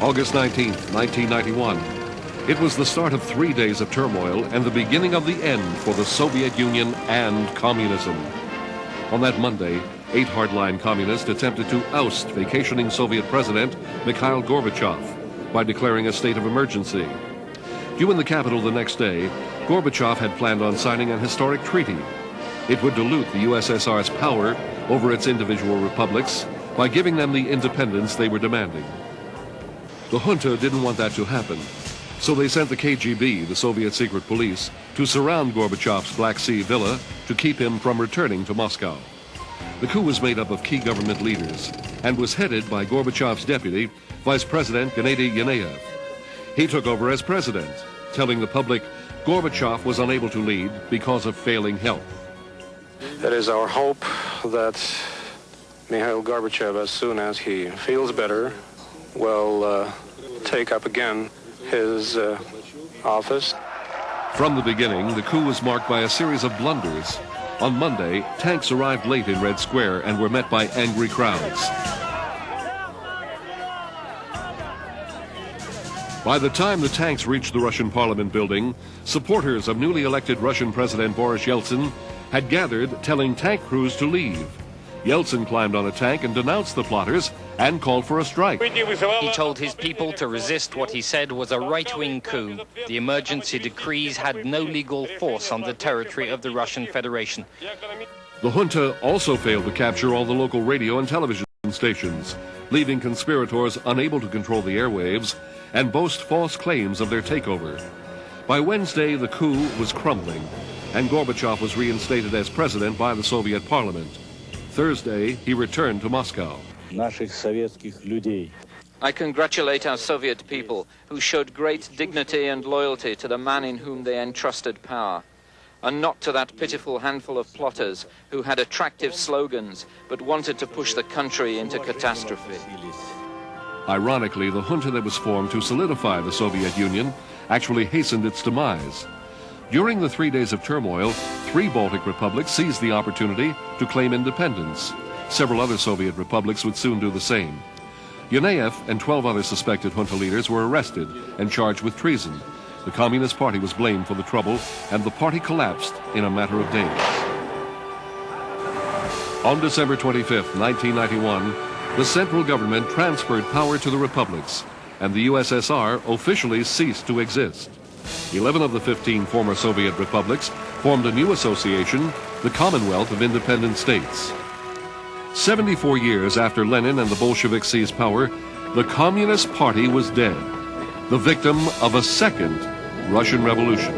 August 19, 1991. It was the start of 3 days of turmoil and the beginning of the end for the Soviet Union and communism. On that Monday, 8 hardline communists attempted to oust vacationing Soviet President Mikhail Gorbachev by declaring a state of emergency. Due in the capital the next day, Gorbachev had planned on signing an historic treaty. It would dilute the USSR's power over its individual republics by giving them the independence they were demanding. The junta didn't want that to happen, so they sent the KGB, the Soviet secret police, to surround Gorbachev's Black Sea villa to keep him from returning to Moscow. The coup was made up of key government leaders and was headed by Gorbachev's deputy, Vice President Gennady Yaneyev. He took over as president, telling the public Gorbachev was unable to lead because of failing health. It is our hope that Mikhail Gorbachev, as soon as he feels better, will take up again his office. From the beginning, the coup was marked by a series of blunders. On Monday, tanks arrived late in Red Square and were met by angry crowds. By the time the tanks reached the Russian Parliament building, supporters of newly elected Russian President Boris Yeltsin had gathered, telling tank crews to leave. Yeltsin climbed on a tank and denounced the plotters and called for a strike. He told his people to resist what he said was a right-wing coup. The emergency decrees had no legal force on the territory of the Russian Federation. The junta also failed to capture all the local radio and television stations, leaving conspirators unable to control the airwaves and boast false claims of their takeover. By Wednesday, the coup was crumbling, and Gorbachev was reinstated as president by the Soviet Parliament. Thursday, he returned to Moscow. I congratulate our Soviet people who showed great dignity and loyalty to the man in whom they entrusted power, and not to that pitiful handful of plotters who had attractive slogans but wanted to push the country into catastrophe. Ironically, the junta that was formed to solidify the Soviet Union actually hastened its demise. During the 3 days of turmoil, 3 Baltic republics seized the opportunity to claim independence. Several other Soviet republics would soon do the same. Yaneyev and 12 other suspected junta leaders were arrested and charged with treason. The Communist Party was blamed for the trouble, and the party collapsed in a matter of days. On December 25, 1991, the central government transferred power to the republics, and the USSR officially ceased to exist. 11 of the 15 former Soviet republics formed a new association, the Commonwealth of Independent States. 74 years after Lenin and the Bolsheviks seized power, the Communist Party was dead, the victim of a second Russian Revolution.